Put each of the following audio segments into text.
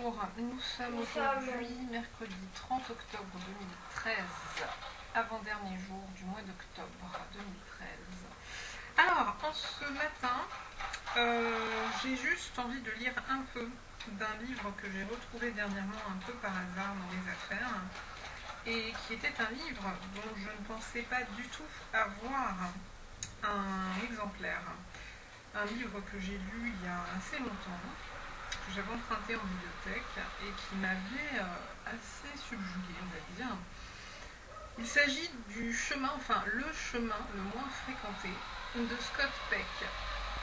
Bonjour, nous sommes aujourd'hui mercredi 30 octobre 2013, avant-dernier jour du mois d'octobre 2013. Alors, en ce matin, j'ai juste envie de lire un peu d'un livre que j'ai retrouvé dernièrement un peu par hasard dans les affaires, et qui était un livre dont je ne pensais pas du tout avoir un exemplaire. Un livre que j'ai lu il y a assez longtemps, que j'avais emprunté en bibliothèque et qui m'avait assez subjugué, on va dire. Il s'agit du chemin, enfin le chemin le moins fréquenté de Scott Peck.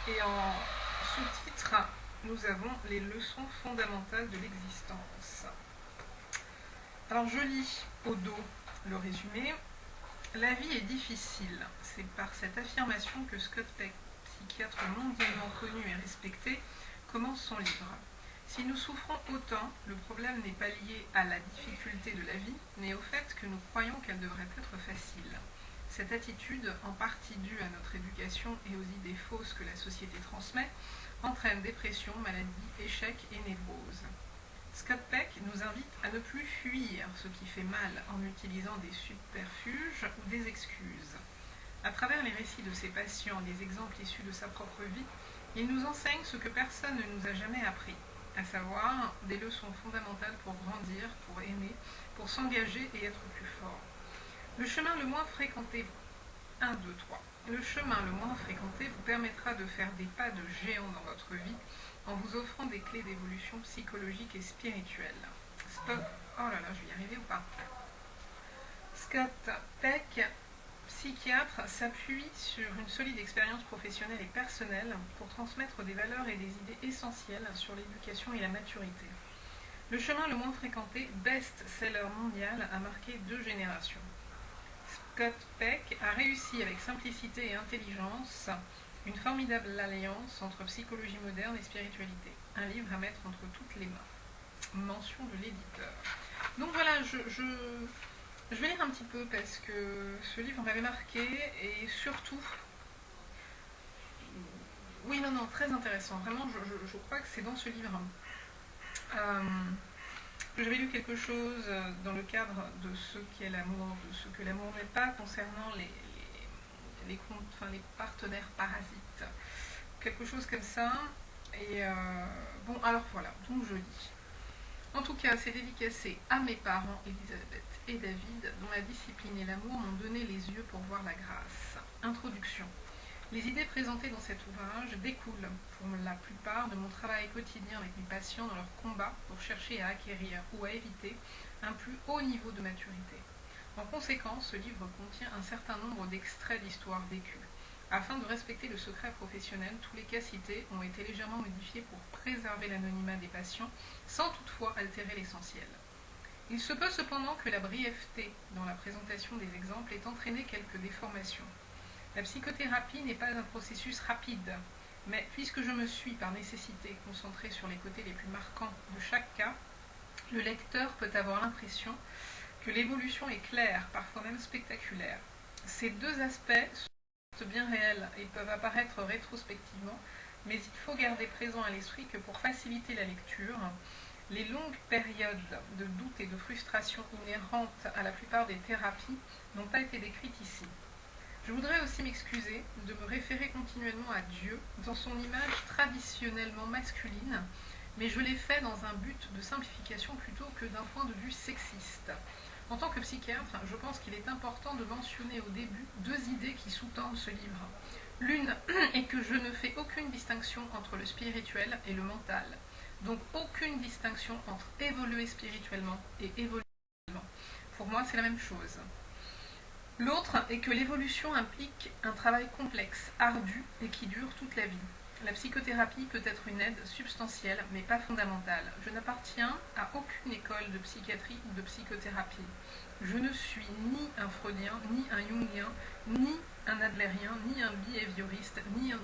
Et en sous-titre, nous avons les leçons fondamentales de l'existence. Alors je lis au dos le résumé. La vie est difficile. C'est par cette affirmation que Scott Peck, psychiatre mondialement connu et respecté, commence son livre. Si nous souffrons autant, le problème n'est pas lié à la difficulté de la vie, mais au fait que nous croyons qu'elle devrait être facile. Cette attitude, en partie due à notre éducation et aux idées fausses que la société transmet, entraîne dépression, maladie, échec et névrose. Scott Peck nous invite à ne plus fuir ce qui fait mal en utilisant des subterfuges ou des excuses. À travers les récits de ses patients et des exemples issus de sa propre vie, il nous enseigne ce que personne ne nous a jamais appris, à savoir des leçons fondamentales pour grandir, pour aimer, pour s'engager et être plus fort. Le chemin le moins fréquenté, 1, 2, 3. Le chemin le moins fréquenté vous permettra de faire des pas de géant dans votre vie en vous offrant des clés d'évolution psychologique et spirituelle. Oh là là, je vais y arriver ou pas? Scott Peck, psychiatre, s'appuie sur une solide expérience professionnelle et personnelle pour transmettre des valeurs et des idées essentielles sur l'éducation et la maturité. Le chemin le moins fréquenté, best-seller mondial, a marqué 2 générations. Scott Peck a réussi avec simplicité et intelligence une formidable alliance entre psychologie moderne et spiritualité. Un livre à mettre entre toutes les mains. Mention de l'éditeur. Donc voilà, je vais lire un petit peu parce que ce livre m'avait marqué et surtout, oui, non, très intéressant. Vraiment, je crois que c'est dans ce livre que j'avais lu quelque chose dans le cadre de ce qu'est l'amour, de ce que l'amour n'est pas concernant les partenaires parasites. Quelque chose comme ça. Et bon, alors voilà, donc je lis. En tout cas, c'est dédicacé à mes parents, Elisabeth et David, dont la discipline et l'amour m'ont donné les yeux pour voir la grâce. Introduction. Les idées présentées dans cet ouvrage découlent, pour la plupart, de mon travail quotidien avec mes patients dans leur combat pour chercher à acquérir ou à éviter un plus haut niveau de maturité. En conséquence, ce livre contient un certain nombre d'extraits d'histoires vécues. Afin de respecter le secret professionnel, tous les cas cités ont été légèrement modifiés pour préserver l'anonymat des patients, sans toutefois altérer l'essentiel. Il se peut cependant que la brièveté dans la présentation des exemples ait entraîné quelques déformations. La psychothérapie n'est pas un processus rapide, mais puisque je me suis par nécessité concentrée sur les côtés les plus marquants de chaque cas, le lecteur peut avoir l'impression que l'évolution est claire, parfois même spectaculaire. Ces 2 aspects sont bien réels et peuvent apparaître rétrospectivement, mais il faut garder présent à l'esprit que pour faciliter la lecture, les longues périodes de doute et de frustration inhérentes à la plupart des thérapies n'ont pas été décrites ici. Je voudrais aussi m'excuser de me référer continuellement à Dieu dans son image traditionnellement masculine, mais je l'ai fait dans un but de simplification plutôt que d'un point de vue sexiste. En tant que psychiatre, je pense qu'il est important de mentionner au début 2 idées qui sous-tendent ce livre. L'une est que je ne fais aucune distinction entre le spirituel et le mental. Donc aucune distinction entre évoluer spirituellement et évoluer mentalement. Pour moi, c'est la même chose. L'autre est que l'évolution implique un travail complexe, ardu et qui dure toute la vie. La psychothérapie peut être une aide substantielle, mais pas fondamentale. Je n'appartiens à aucune école de psychiatrie ou de psychothérapie. Je ne suis ni un freudien, ni un jungien, ni un adlérien, ni un behavioriste, ni un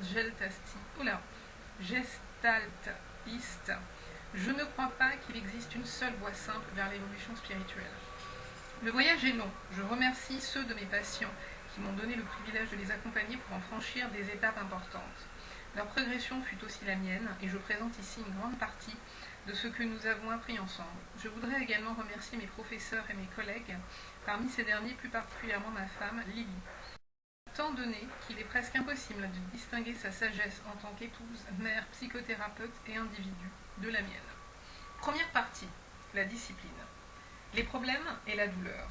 gestaltiste. Je ne crois pas qu'il existe une seule voie simple vers l'évolution spirituelle. Le voyage est long. Je remercie ceux de mes patients qui m'ont donné le privilège de les accompagner pour en franchir des étapes importantes. Leur progression fut aussi la mienne, et je présente ici une grande partie de ce que nous avons appris ensemble. Je voudrais également remercier mes professeurs et mes collègues, parmi ces derniers plus particulièrement ma femme, Lily. Tant donné qu'il est presque impossible de distinguer sa sagesse en tant qu'épouse, mère, psychothérapeute et individu de la mienne. Première partie, la discipline. Les problèmes et la douleur.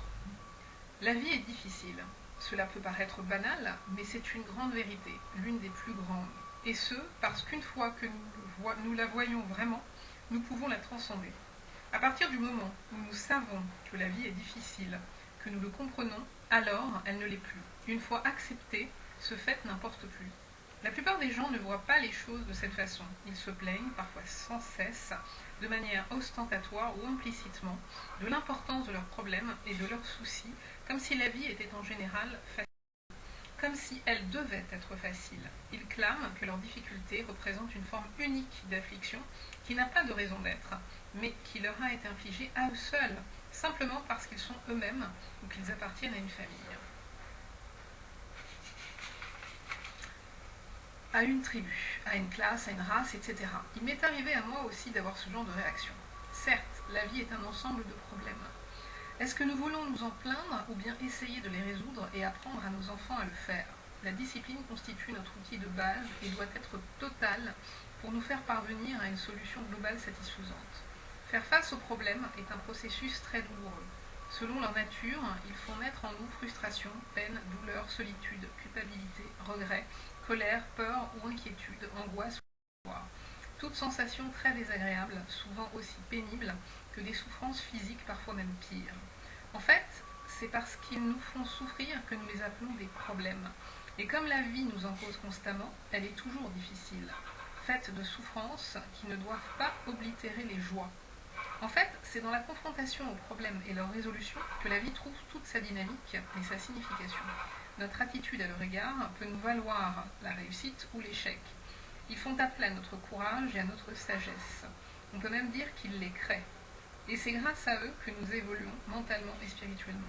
La vie est difficile. Cela peut paraître banal, mais c'est une grande vérité, l'une des plus grandes. Et ce, parce qu'une fois que nous la voyons vraiment, nous pouvons la transcender. À partir du moment où nous savons que la vie est difficile, que nous le comprenons, alors elle ne l'est plus. Une fois acceptée, ce fait n'importe plus. La plupart des gens ne voient pas les choses de cette façon. Ils se plaignent, parfois sans cesse, de manière ostentatoire ou implicitement, de l'importance de leurs problèmes et de leurs soucis, comme si la vie était en général facile. Comme si elle devait être facile. Ils clament que leurs difficultés représentent une forme unique d'affliction qui n'a pas de raison d'être, mais qui leur a été infligée à eux seuls, simplement parce qu'ils sont eux-mêmes ou qu'ils appartiennent à une famille. À une tribu, à une classe, à une race, etc. Il m'est arrivé à moi aussi d'avoir ce genre de réaction. Certes, la vie est un ensemble de problèmes. Est-ce que nous voulons nous en plaindre ou bien essayer de les résoudre et apprendre à nos enfants à le faire? La discipline constitue notre outil de base et doit être totale pour nous faire parvenir à une solution globale satisfaisante. Faire face aux problèmes est un processus très douloureux. Selon leur nature, ils font naître en nous frustration, peine, douleur, solitude, culpabilité, regret, colère, peur ou inquiétude, angoisse ou espoir. Toutes sensations très désagréables, souvent aussi pénibles que des souffrances physiques, parfois même pires. En fait, c'est parce qu'ils nous font souffrir que nous les appelons des problèmes. Et comme la vie nous en cause constamment, elle est toujours difficile, faite de souffrances qui ne doivent pas oblitérer les joies. En fait, c'est dans la confrontation aux problèmes et leur résolution que la vie trouve toute sa dynamique et sa signification. Notre attitude à leur égard peut nous valoir la réussite ou l'échec. Ils font appel à notre courage et à notre sagesse. On peut même dire qu'ils les créent. Et c'est grâce à eux que nous évoluons mentalement et spirituellement.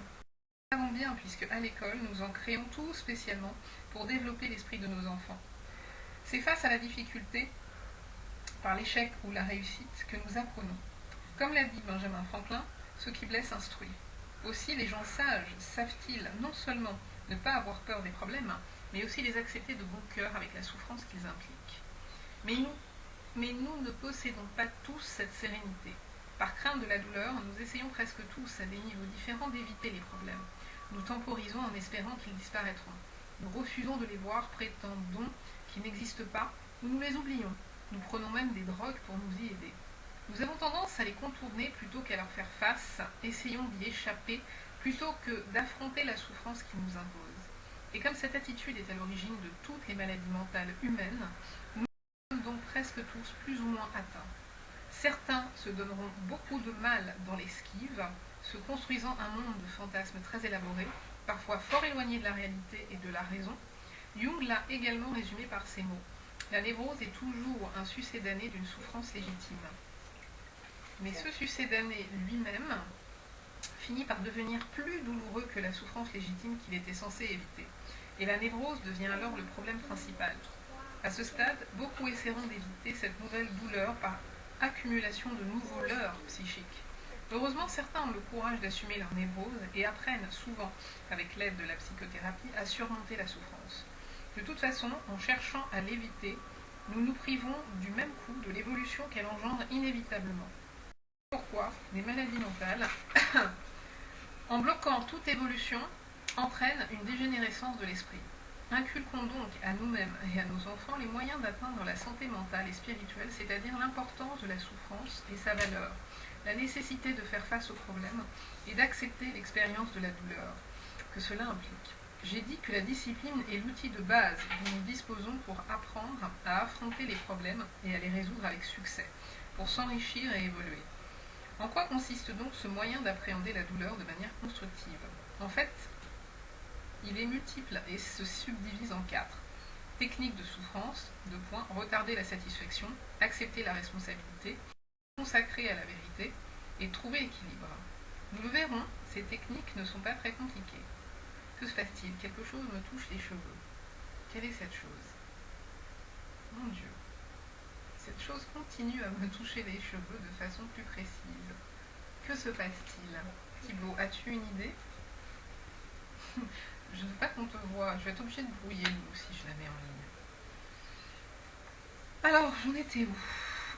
Nous savons bien, puisque à l'école, nous en créons tout spécialement pour développer l'esprit de nos enfants. C'est face à la difficulté, par l'échec ou la réussite, que nous apprenons. Comme l'a dit Benjamin Franklin, ce qui blesse instruit. Aussi, les gens sages savent-ils non seulement ne pas avoir peur des problèmes, mais aussi les accepter de bon cœur avec la souffrance qu'ils impliquent. Mais nous ne possédons pas tous cette sérénité. Par crainte de la douleur, nous essayons presque tous, à des niveaux différents, d'éviter les problèmes. Nous temporisons en espérant qu'ils disparaîtront. Nous refusons de les voir, prétendons qu'ils n'existent pas, ou nous les oublions. Nous prenons même des drogues pour nous y aider. Nous avons tendance à les contourner plutôt qu'à leur faire face, essayons d'y échapper plutôt que d'affronter la souffrance qui nous impose. Et comme cette attitude est à l'origine de toutes les maladies mentales humaines, nous sommes donc presque tous plus ou moins atteints. Certains se donneront beaucoup de mal dans l'esquive, se construisant un monde de fantasmes très élaborés, parfois fort éloignés de la réalité et de la raison. Jung l'a également résumé par ces mots. La névrose est toujours un succédané d'une souffrance légitime. Mais ce succédané lui-même finit par devenir plus douloureux que la souffrance légitime qu'il était censé éviter. Et la névrose devient alors le problème principal. À ce stade, beaucoup essaieront d'éviter cette nouvelle douleur par accumulation de nouveaux leurres psychiques. Heureusement, certains ont le courage d'assumer leur névrose et apprennent souvent, avec l'aide de la psychothérapie, à surmonter la souffrance. De toute façon, en cherchant à l'éviter, nous nous privons du même coup de l'évolution qu'elle engendre inévitablement. Pourquoi les maladies mentales, en bloquant toute évolution, entraînent une dégénérescence de l'esprit. Inculquons donc à nous-mêmes et à nos enfants les moyens d'atteindre la santé mentale et spirituelle, c'est-à-dire l'importance de la souffrance et sa valeur, la nécessité de faire face aux problèmes et d'accepter l'expérience de la douleur que cela implique. J'ai dit que la discipline est l'outil de base dont nous disposons pour apprendre à affronter les problèmes et à les résoudre avec succès, pour s'enrichir et évoluer. En quoi consiste donc ce moyen d'appréhender la douleur de manière constructive? En fait, il est multiple et se subdivise en 4. Technique de souffrance, retarder la satisfaction, accepter la responsabilité, consacrer à la vérité et trouver l'équilibre. Nous le verrons, ces techniques ne sont pas très compliquées. Que se passe-t-il? Quelque chose me touche les cheveux. Quelle est cette chose? Mon Dieu. Cette chose continue à me toucher les cheveux de façon plus précise. Que se passe-t-il? Thibaut, as-tu une idée? Je ne veux pas qu'on te voie. Je vais être obligée de brouiller l'eau si je la mets en ligne. Alors, j'en étais où?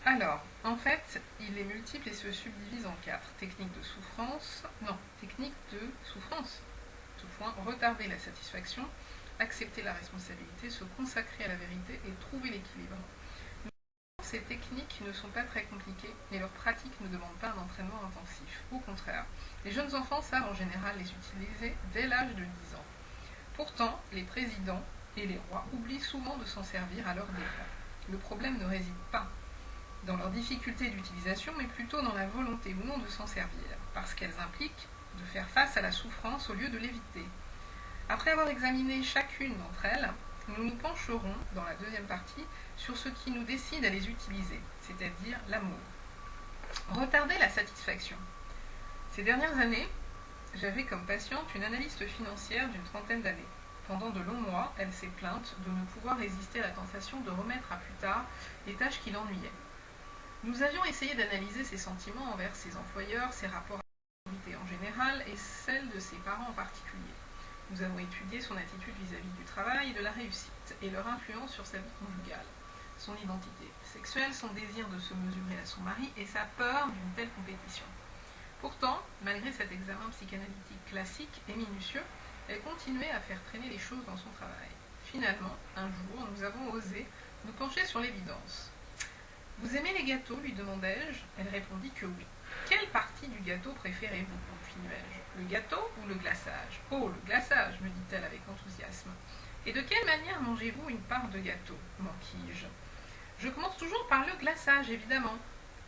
Alors, en fait, il est multiple et se subdivise en 4. Technique de souffrance. Non, technique de souffrance. Tout point. Retarder la satisfaction. Accepter la responsabilité. Se consacrer à la vérité et trouver l'équilibre. Ces techniques ne sont pas très compliquées et leur pratique ne demande pas un entraînement intensif. Au contraire, les jeunes enfants savent en général les utiliser dès l'âge de 10 ans. Pourtant, les présidents et les rois oublient souvent de s'en servir à leur dépens. Le problème ne réside pas dans leur difficulté d'utilisation, mais plutôt dans la volonté ou non de s'en servir, parce qu'elles impliquent de faire face à la souffrance au lieu de l'éviter. Après avoir examiné chacune d'entre elles, nous nous pencherons, dans la deuxième partie, sur ce qui nous décide à les utiliser, c'est-à-dire l'amour. Retarder la satisfaction. Ces dernières années, j'avais comme patiente une analyste financière d'une trentaine d'années. Pendant de longs mois, elle s'est plainte de ne pouvoir résister à la tentation de remettre à plus tard les tâches qui l'ennuyaient. Nous avions essayé d'analyser ses sentiments envers ses employeurs, ses rapports à l'autorité en général et celles de ses parents en particulier. Nous avons étudié son attitude vis-à-vis du travail et de la réussite et leur influence sur sa vie conjugale, son identité sexuelle, son désir de se mesurer à son mari et sa peur d'une telle compétition. Pourtant, malgré cet examen psychanalytique classique et minutieux, elle continuait à faire traîner les choses dans son travail. Finalement, un jour, nous avons osé nous pencher sur l'évidence. « Vous aimez les gâteaux ?» lui demandai-je. Elle répondit que oui. « Quelle partie du gâteau préférez-vous » continuai-je. « Le gâteau ou le glaçage ?»« Oh, le glaçage » me dit-elle avec enthousiasme. « Et de quelle manière mangez-vous une part de gâteau » m'enquis-je. « Je commence toujours par le glaçage, évidemment. »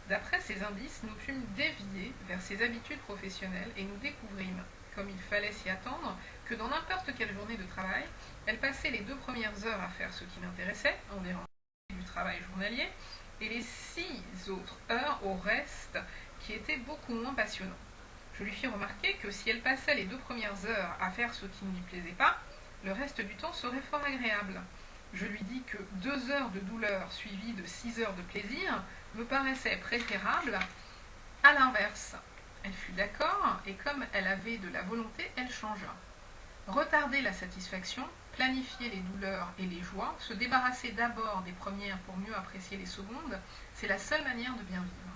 D'après ces indices, nous pûmes dévier vers ses habitudes professionnelles et nous découvrîmes, comme il fallait s'y attendre, que dans n'importe quelle journée de travail, elle passait les 2 premières heures à faire ce qui l'intéressait, en dérangeant du travail journalier, et les 6 autres heures au reste, qui était beaucoup moins passionnant. Je lui fis remarquer que si elle passait les 2 premières heures à faire ce qui ne lui plaisait pas, le reste du temps serait fort agréable. Je lui dis que 2 heures de douleur suivies de 6 heures de plaisir me paraissait préférable à l'inverse. Elle fut d'accord, et comme elle avait de la volonté, elle changea. Retarder la satisfaction, planifier les douleurs et les joies, se débarrasser d'abord des premières pour mieux apprécier les secondes, c'est la seule manière de bien vivre.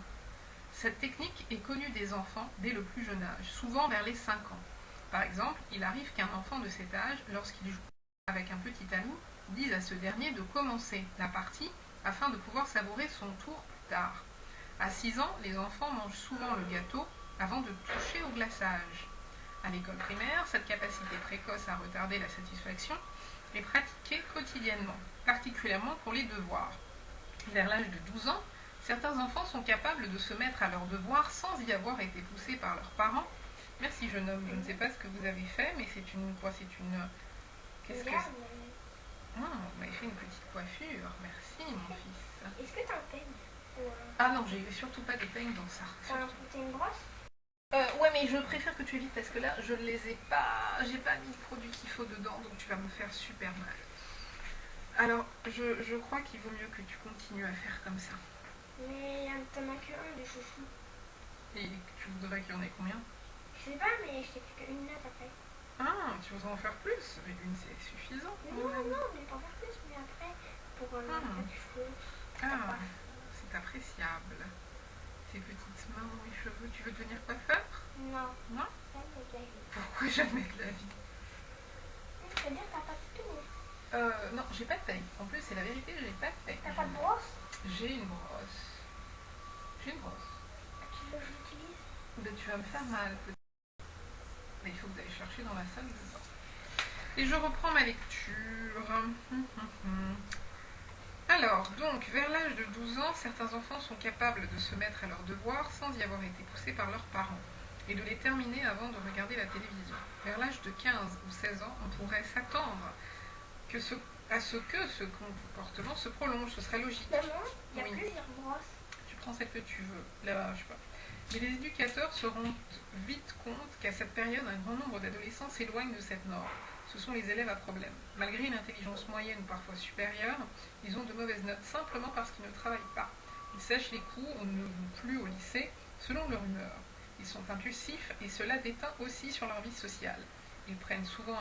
Cette technique est connue des enfants dès le plus jeune âge, souvent vers les 5 ans. Par exemple, il arrive qu'un enfant de cet âge, lorsqu'il joue avec un petit ami, dise à ce dernier de commencer la partie afin de pouvoir savourer son tour plus tard. À 6 ans, les enfants mangent souvent le gâteau avant de toucher au glaçage. À l'école primaire, cette capacité précoce à retarder la satisfaction est pratiquée quotidiennement, particulièrement pour les devoirs. Vers l'âge de 12 ans, certains enfants sont capables de se mettre à leurs devoirs sans y avoir été poussés par leurs parents. Merci jeune homme, je ne sais pas ce que vous avez fait, mais c'est une... Qu'est-ce que c'est? Ah, vous m'avez fait une petite coiffure, merci mon fils. Est-ce que t'as un peigne Ah non, j'ai surtout pas de peigne dans ça. T'as une brosse? Ouais, mais je préfère que tu évites parce que là, je ne les ai pas... J'ai pas mis le produit qu'il faut dedans, donc tu vas me faire super mal. Alors, je crois qu'il vaut mieux que tu continues à faire comme ça. Mais t'en as que un de chouchou. Et tu voudrais qu'il y en ait combien? Je sais pas, mais je t'ai fait qu'une note après. Ah, tu voudrais en faire plus? Mais une, c'est suffisant. Non, mais pas en faire plus, mais après, pour les cheveux. Ah, c'est appréciable. Tes petites mains dans mes cheveux. Tu veux devenir coiffeur? Non. Non? Jamais de la vie. Pourquoi jamais de la vie? C'est-à-dire que t'as pas de peigne. Non, j'ai pas de peigne. En plus, c'est la vérité, j'ai pas de peigne. T'as pas de brosse? J'ai une brosse. J'ai une brosse. Tu veux que je l'utilise? Ben, tu vas me faire mal, peut-être. Mais il faut que vous allez chercher dans la salle de bain. Et je reprends ma lecture. Alors, donc, vers l'âge de 12 ans, certains enfants sont capables de se mettre à leurs devoirs sans y avoir été poussés par leurs parents et de les terminer avant de regarder la télévision. Vers l'âge de 15 ou 16 ans, on pourrait s'attendre à ce que ce comportement se prolonge, ce serait logique. Maman, il y a Oui. plusieurs brosses. Tu prends celle que tu veux, là, je sais pas. Mais les éducateurs se rendent vite compte qu'à cette période, un grand nombre d'adolescents s'éloignent de cette norme. ce sont les élèves à problème. Malgré une intelligence moyenne ou parfois supérieure, ils ont de mauvaises notes simplement parce qu'ils ne travaillent pas. Ils sèchent les cours ou ne vont plus au lycée selon leur humeur. Ils sont impulsifs et cela déteint aussi sur leur vie sociale. Ils prennent souvent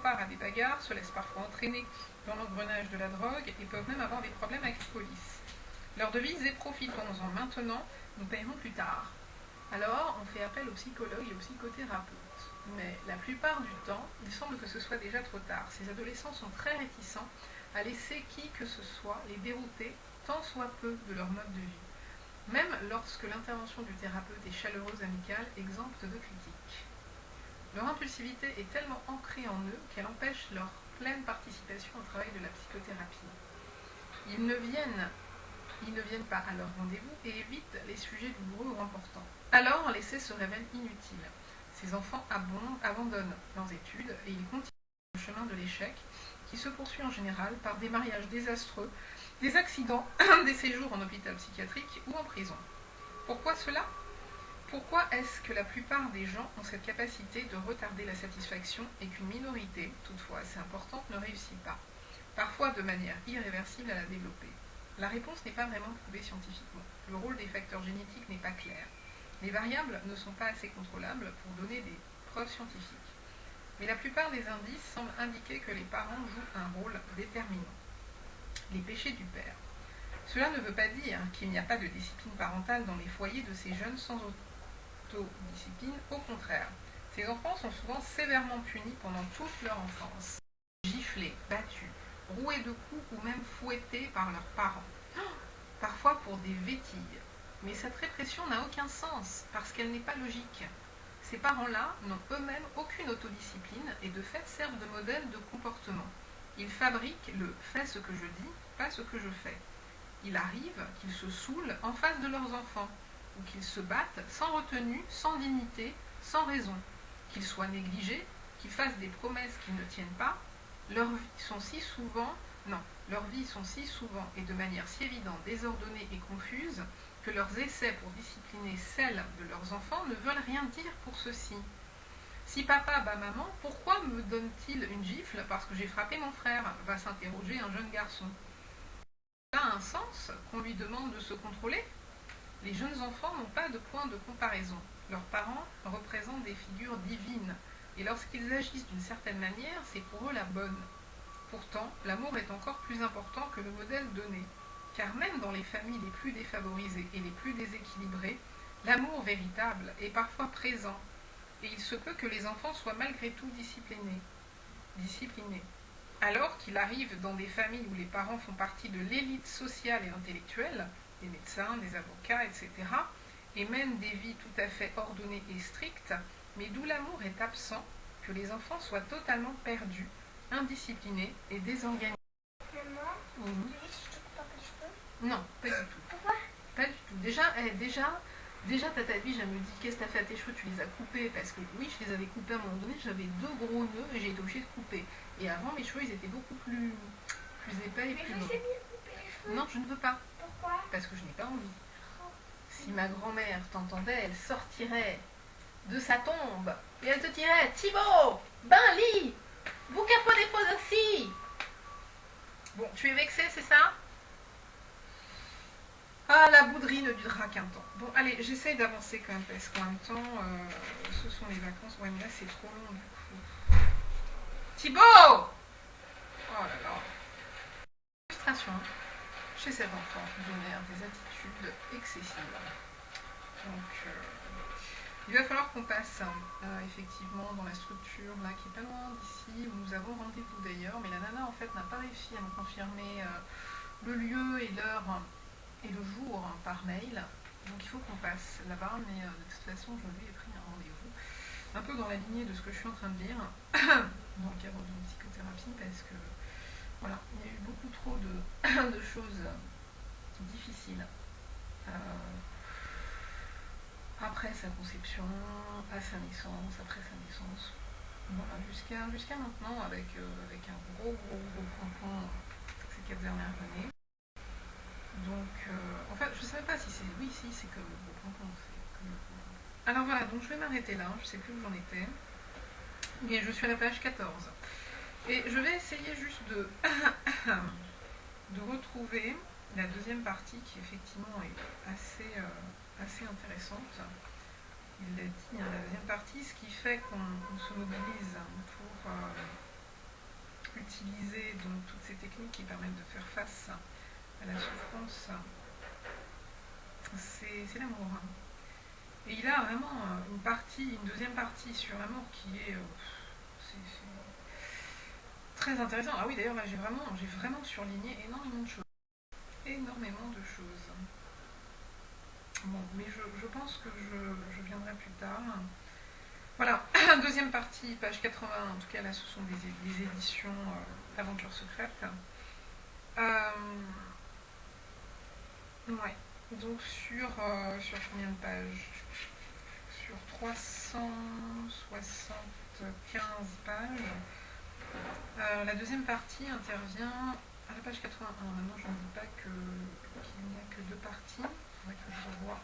part à des bagarres, se laissent parfois entraîner dans l'engrenage de la drogue et peuvent même avoir des problèmes avec la police. Leur devise est « profitons-en maintenant, nous paierons plus tard ». Alors, on fait appel aux psychologues et aux psychothérapeutes. Mais la plupart du temps, il semble que ce soit déjà trop tard. Ces adolescents sont très réticents à laisser qui que ce soit les dérouter tant soit peu de leur mode de vie. Même lorsque l'intervention du thérapeute est chaleureuse, amicale, exempte de critiques. Leur impulsivité est tellement ancrée en eux qu'elle empêche leur pleine participation au travail de la psychothérapie. Ils ne viennent pas à leur rendez-vous et évitent les sujets douloureux ou importants. Alors, l'essai se révèle inutile. Ces enfants abandonnent leurs études et ils continuent le chemin de l'échec qui se poursuit en général par des mariages désastreux, des accidents, des séjours en hôpital psychiatrique ou en prison. Pourquoi cela ? Pourquoi est-ce que la plupart des gens ont cette capacité de retarder la satisfaction et qu'une minorité, toutefois assez importante, ne réussit pas, parfois de manière irréversible à la développer ? La réponse n'est pas vraiment prouvée scientifiquement. Le rôle des facteurs génétiques n'est pas clair. Les variables ne sont pas assez contrôlables pour donner des preuves scientifiques. Mais la plupart des indices semblent indiquer que les parents jouent un rôle déterminant. Les péchés du père. Cela ne veut pas dire qu'il n'y a pas de discipline parentale dans les foyers de ces jeunes sans autodiscipline. Au contraire, ces enfants sont souvent sévèrement punis pendant toute leur enfance. Giflés, battus, roués de coups ou même fouettés par leurs parents. Parfois pour des vétilles. Mais cette répression n'a aucun sens, parce qu'elle n'est pas logique. Ces parents-là n'ont eux-mêmes aucune autodiscipline et de fait servent de modèle de comportement. Ils fabriquent le « fais ce que je dis, pas ce que je fais ». Il arrive qu'ils se saoulent en face de leurs enfants, ou qu'ils se battent sans retenue, sans dignité, sans raison, qu'ils soient négligés, qu'ils fassent des promesses qu'ils ne tiennent pas. Leurs vies sont si souvent et de manière si évidente, désordonnée et confuse, que leurs essais pour discipliner celles de leurs enfants ne veulent rien dire pour ceux-ci. Si papa bat maman, pourquoi me donne-t-il une gifle parce que j'ai frappé mon frère ? Va s'interroger un jeune garçon. Cela a un sens qu'on lui demande de se contrôler ? Les jeunes enfants n'ont pas de point de comparaison. Leurs parents représentent des figures divines, et lorsqu'ils agissent d'une certaine manière, c'est pour eux la bonne. Pourtant, l'amour est encore plus important que le modèle donné. Car même dans les familles les plus défavorisées et les plus déséquilibrées, l'amour véritable est parfois présent, et il se peut que les enfants soient malgré tout disciplinés. Alors qu'il arrive dans des familles où les parents font partie de l'élite sociale et intellectuelle, des médecins, des avocats, etc., et mènent des vies tout à fait ordonnées et strictes, mais d'où l'amour est absent, que les enfants soient totalement perdus, indisciplinés et désorganisés. Maman, tu te coupes un peu les cheveux ? Non, pas du tout. Pourquoi ? Pas du tout. Déjà, Tata Edwige, elle me dit, qu'est-ce que t'as fait à tes cheveux, tu les as coupés? Parce que oui, je les avais coupés à un moment donné, j'avais 2 gros nœuds et j'ai été obligée de couper. Et avant, mes cheveux, ils étaient beaucoup plus épais et plus longs. Mais je sais bien couper les cheveux. Non, je ne veux pas. Pourquoi ? Parce que je n'ai pas envie. Si ma grand-mère t'entendait, elle sortirait de sa tombe et elle te dirait, Thibaut, Benly, vous capotez des aussi. Bon, tu es vexé, c'est ça? Ah, la boudrine du drac un temps. Bon, allez, j'essaye d'avancer quand même, parce qu'en même temps, ce sont les vacances. Ouais, mais là, c'est trop long, du coup. Thibaut! Oh là là. Frustration chez cet enfant qui génère des attitudes excessives. Donc, il va falloir qu'on passe effectivement dans la structure là qui est pas loin d'ici, où nous avons rendez-vous d'ailleurs, mais la nana en fait n'a pas réussi à me confirmer le lieu et l'heure et le jour par mail. Donc il faut qu'on passe là-bas, mais de toute façon je lui ai pris un rendez-vous. Un peu dans la lignée de ce que je suis en train de dire, dans le cadre d'une psychothérapie, parce que voilà, il y a eu beaucoup trop de choses difficiles. Après sa conception, à sa naissance, après sa naissance, voilà, jusqu'à maintenant avec un gros crampon ces 4 dernières années. Donc, en fait, je ne savais pas si c'est... Oui, si, c'est comme le gros crampon. Alors voilà, donc je vais m'arrêter là, je ne sais plus où j'en étais. Et je suis à la page 14. Et je vais essayer juste de, de retrouver la deuxième partie qui effectivement est assez intéressante. Il l'a dit, la deuxième partie, ce qui fait qu'on se mobilise pour utiliser donc toutes ces techniques qui permettent de faire face à la souffrance, c'est l'amour. Et il a vraiment une deuxième partie sur l'amour qui est très intéressant. Ah oui, d'ailleurs là j'ai vraiment surligné énormément de choses. Énormément de choses. Bon, mais je pense que je viendrai plus tard. Voilà, deuxième partie, page 80, en tout cas là ce sont des éditions Aventures secrètes. Ouais, donc sur combien de pages? Sur 375 pages. La deuxième partie intervient à la page 81. Maintenant, je ne dis pas qu'il n'y a que deux parties. Il faudrait que je revoie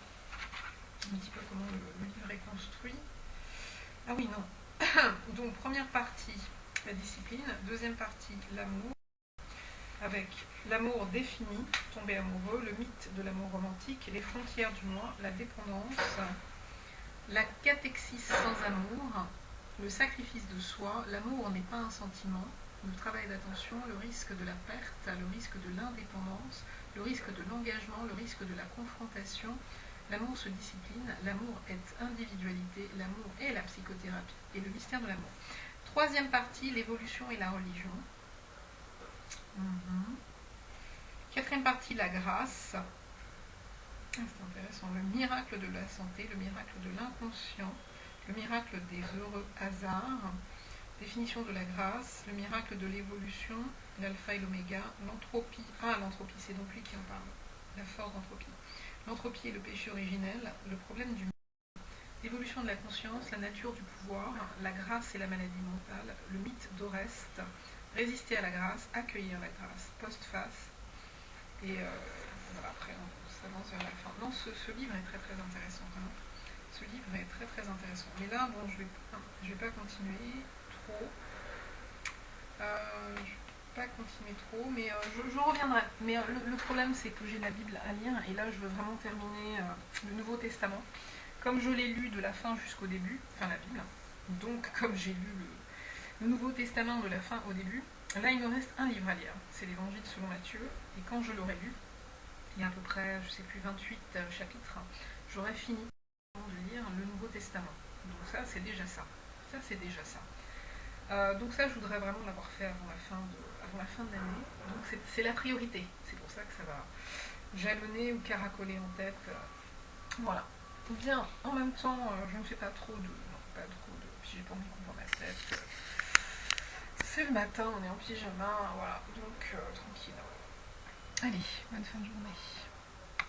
un petit peu comment le livre est construit. Ah oui, non. Donc, première partie, la discipline. Deuxième partie, l'amour. Avec l'amour défini, tomber amoureux, le mythe de l'amour romantique, les frontières du moi, la dépendance, la catexis sans amour, le sacrifice de soi, l'amour n'est pas un sentiment, le travail d'attention, le risque de la perte, le risque de l'indépendance, le risque de l'engagement, le risque de la confrontation. L'amour se discipline, l'amour est individualité, l'amour est la psychothérapie et le mystère de l'amour. Troisième partie, l'évolution et la religion. Quatrième partie, la grâce. C'est intéressant. Le miracle de la santé, le miracle de l'inconscient, le miracle des heureux hasards, définition de la grâce, le miracle de l'évolution, l'alpha et l'oméga, l'entropie. Ah, l'entropie, c'est donc lui qui en parle. La force d'entropie. L'entropie est le péché originel, le problème du l'évolution de la conscience, la nature du pouvoir, la grâce et la maladie mentale, le mythe d'Oreste, résister à la grâce, accueillir la grâce, postface. Et voilà, après on s'avance vers la fin. Non, ce livre est très très intéressant quand même. Ce livre est très très intéressant. Mais là, bon, je vais pas continuer trop. Mais je reviendrai. Mais le problème, c'est que j'ai la Bible à lire, et là, je veux vraiment terminer le Nouveau Testament. Comme je l'ai lu de la fin jusqu'au début, enfin la Bible, donc comme j'ai lu le Nouveau Testament de la fin au début, là, il me reste un livre à lire. C'est l'Évangile selon Matthieu, et quand je l'aurai lu, il y a à peu près, je sais plus, 28 chapitres, j'aurai fini de lire le Nouveau Testament. Donc ça, c'est déjà ça. Donc ça, je voudrais vraiment l'avoir fait avant la fin de l'année. Donc c'est la priorité. C'est pour ça que ça va jalonner ou caracoler en tête. Voilà. Bien, en même temps, je ne fais pas trop de... Puis j'ai pas envie qu'on voit ma tête. C'est le matin, on est en pyjama, voilà. Donc tranquille. Allez, bonne fin de journée.